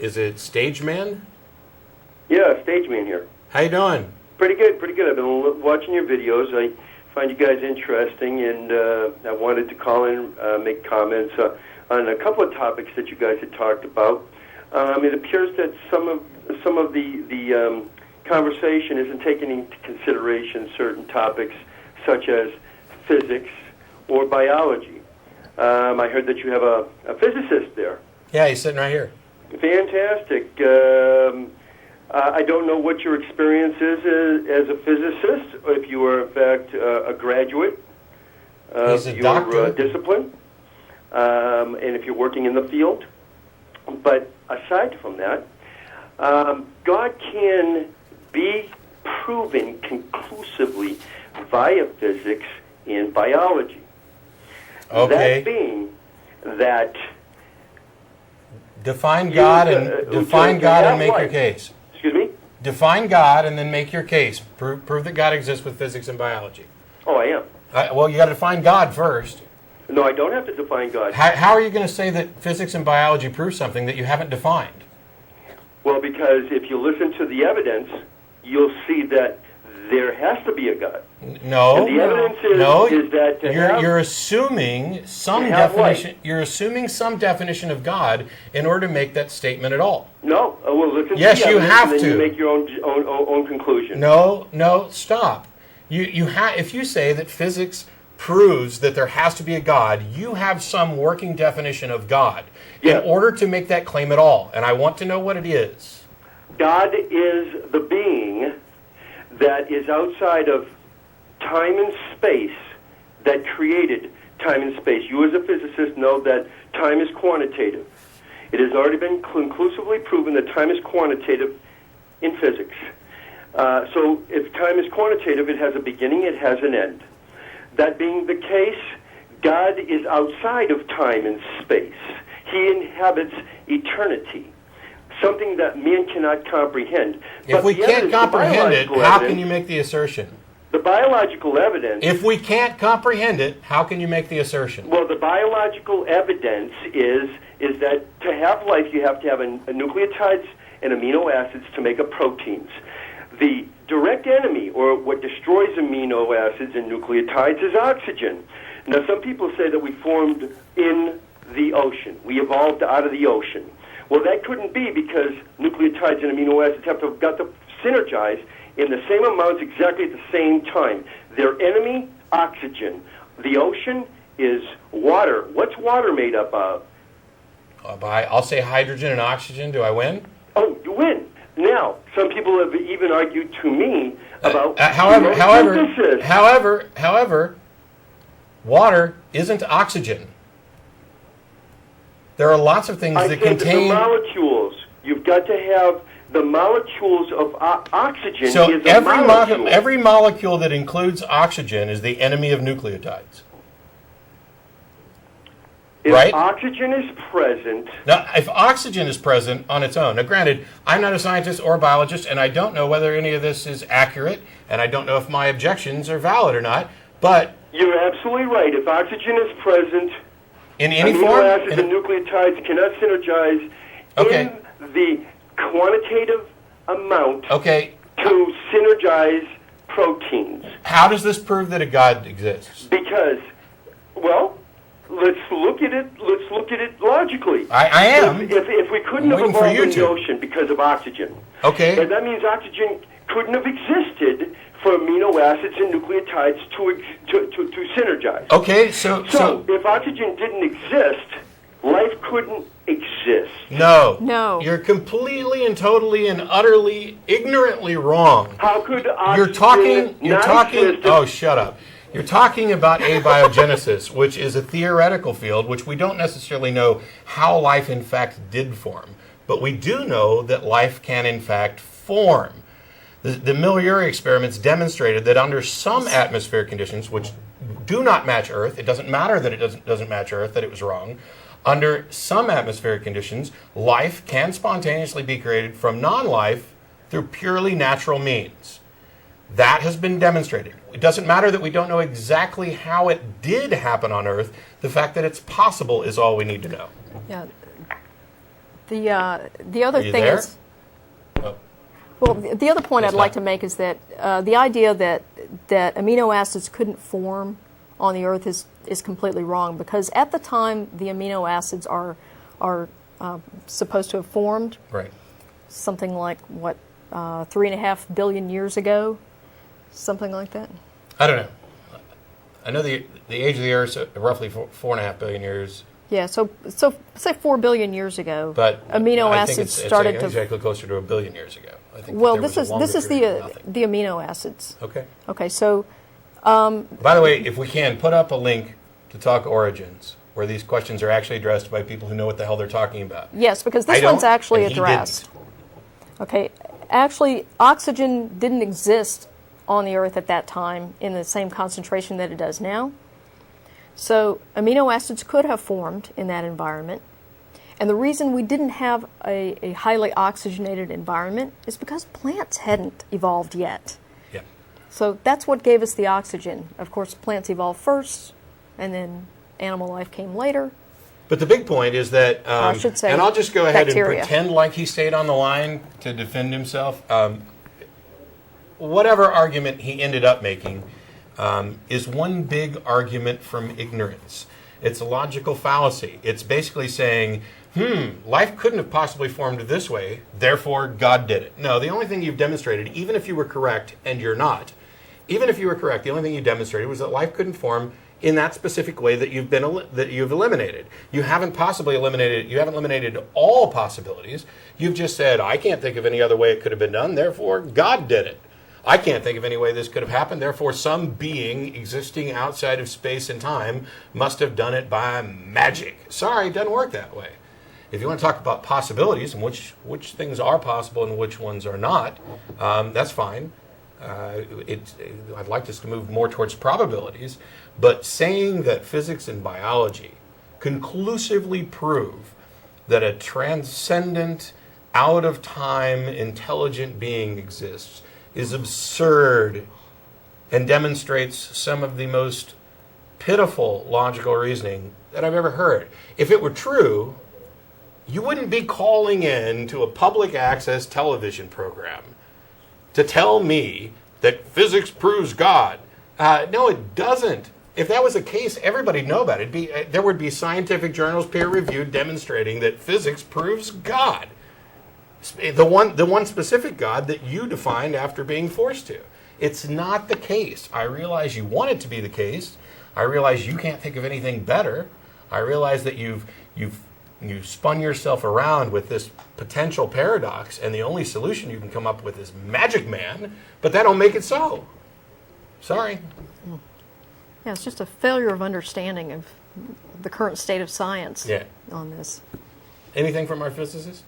is it Stageman? Yeah, Stageman here. How you doing? Pretty good, pretty good. I've been watching your videos. I find you guys interesting, and I wanted to call in, make comments on a couple of topics that you guys had talked about. It appears that some of the conversation isn't taking into consideration certain topics such as physics or biology. I heard that you have a physicist there. Yeah, he's sitting right here. Fantastic. I don't know what your experience is as a physicist, or if you are, in fact, a graduate of your discipline, and if you're working in the field. But aside from that, God can be proven conclusively via physics and biology. Okay. That being that... Define God and make your case. Excuse me? Define God and then make your case. Prove that God exists with physics and biology. Oh, I am. Well, you got to define God first. No, I don't have to define God. How are you going to say that physics and biology prove something that you haven't defined? Well, because if you listen to the evidence, you'll see that there has to be a God. No, and the evidence is that you're assuming some definition. You're assuming some definition of God in order to make that statement at all. No, well, listen. Yes, to the you evidence, have and then to you make your own conclusion. No, stop. If you say that physics proves that there has to be a God, you have some working definition of God in order to make that claim at all, and I want to know what it is. God is the being that is outside of time and space that created time and space. You as a physicist know that time is quantitative. It has already been conclusively proven that time is quantitative in physics. So if time is quantitative, it has a beginning, it has an end. That being the case, God is outside of time and space. He inhabits eternity, something that man cannot comprehend. If we can't comprehend it, how can you make the assertion? The biological evidence... If we can't comprehend it, how can you make the assertion? Well, the biological evidence is that to have life, you have to have a nucleotides and amino acids to make up proteins. The direct enemy, or what destroys amino acids and nucleotides, is oxygen. Now, some people say that we formed in the ocean. We evolved out of the ocean. Well, that couldn't be, because nucleotides and amino acids have to synergize in the same amounts exactly at the same time. Their enemy, oxygen. The ocean is water. What's water made up of? I'll say hydrogen and oxygen. Do I win? Oh, you win. Now, some people have even argued to me about however, water isn't oxygen. There are lots of things that contain... the molecules. You've got to have the molecules of oxygen. So is a molecule. every molecule that includes oxygen is the enemy of nucleotides. If right? oxygen is present... Now, if oxygen is present on its own... Now, granted, I'm not a scientist or a biologist, and I don't know whether any of this is accurate, and I don't know if my objections are valid or not, but... You're absolutely right. If oxygen is present... In any amino form? acids and nucleotides cannot synergize in the quantitative amount to synergize proteins. How does this prove that a God exists? Because, well, let's look at it logically. I am. If we couldn't have evolved in the ocean because of oxygen, and that means oxygen couldn't have existed for amino acids and nucleotides to synergize. Okay, so if oxygen didn't exist, life couldn't exist. No. You're completely and totally and utterly ignorantly wrong. How could oxygen not exist? Oh, shut up. You're talking about abiogenesis, which is a theoretical field, which we don't necessarily know how life in fact did form. But we do know that life can in fact form. The Miller-Urey experiments demonstrated that under some atmospheric conditions, which do not match Earth, it doesn't matter that it doesn't match Earth, that it was wrong. Under some atmospheric conditions, life can spontaneously be created from non-life through purely natural means. That has been demonstrated. It doesn't matter that we don't know exactly how it did happen on Earth. The fact that it's possible is all we need to know. Yeah. The other Are you thing there? is, Oh, well, the other point It's I'd like not. to make is that the idea that amino acids couldn't form on the Earth is completely wrong, because at the time the amino acids are supposed to have formed, right. something like what 3.5 billion years ago, something like that. I don't know. I know the age of the Earth is roughly 4.5 billion years, Yeah, so say 4 billion years ago, but amino I think acids it's started it's to. actually closer to 1 billion years ago. I think Well, that there was a this is longer period of the nothing. the amino acids. Okay. Okay, so By the way, if we can, put up a link to Talk Origins, where these questions are actually addressed by people who know what the hell they're talking about. yes, because I this don't, one's actually and he addressed. didn't. Okay, actually, oxygen didn't exist on the Earth at that time in the same concentration that it does now. So amino acids could have formed in that environment. And the reason we didn't have a highly oxygenated environment is because plants hadn't evolved yet. Yeah. So that's what gave us the oxygen. Of course, plants evolved first, and then animal life came later. But the big point is that, I should say and I'll just go ahead bacteria. and pretend like he stayed on the line to defend himself. Whatever argument he ended up making is one big argument from ignorance. It's a logical fallacy. It's basically saying, life couldn't have possibly formed this way, therefore God did it. No, the only thing you've demonstrated, even if you were correct, and you're not, even if you were correct, the only thing you demonstrated was that life couldn't form in that specific way that you've eliminated. You haven't eliminated all possibilities. You've just said, I can't think of any other way it could have been done, therefore God did it. I can't think of any way this could have happened, therefore some being existing outside of space and time must have done it by magic. Sorry, it doesn't work that way. If you want to talk about possibilities and which things are possible and which ones are not, that's fine. I'd like us to move more towards probabilities, but saying that physics and biology conclusively prove that a transcendent, out-of-time, intelligent being exists is absurd and demonstrates some of the most pitiful logical reasoning that I've ever heard. If it were true, you wouldn't be calling in to a public access television program to tell me that physics proves God. No, it doesn't. If that was the case, everybody'd know about it. There would be scientific journals, peer-reviewed, demonstrating that physics proves God. The one specific God that you defined after being forced to. It's not the case. I realize you want it to be the case. I realize you can't think of anything better. I realize that you've spun yourself around with this potential paradox, and the only solution you can come up with is Magic Man, but that don't make it so. Sorry. Yeah, it's just a failure of understanding of the current state of science Yeah. on this. Anything from our physicist?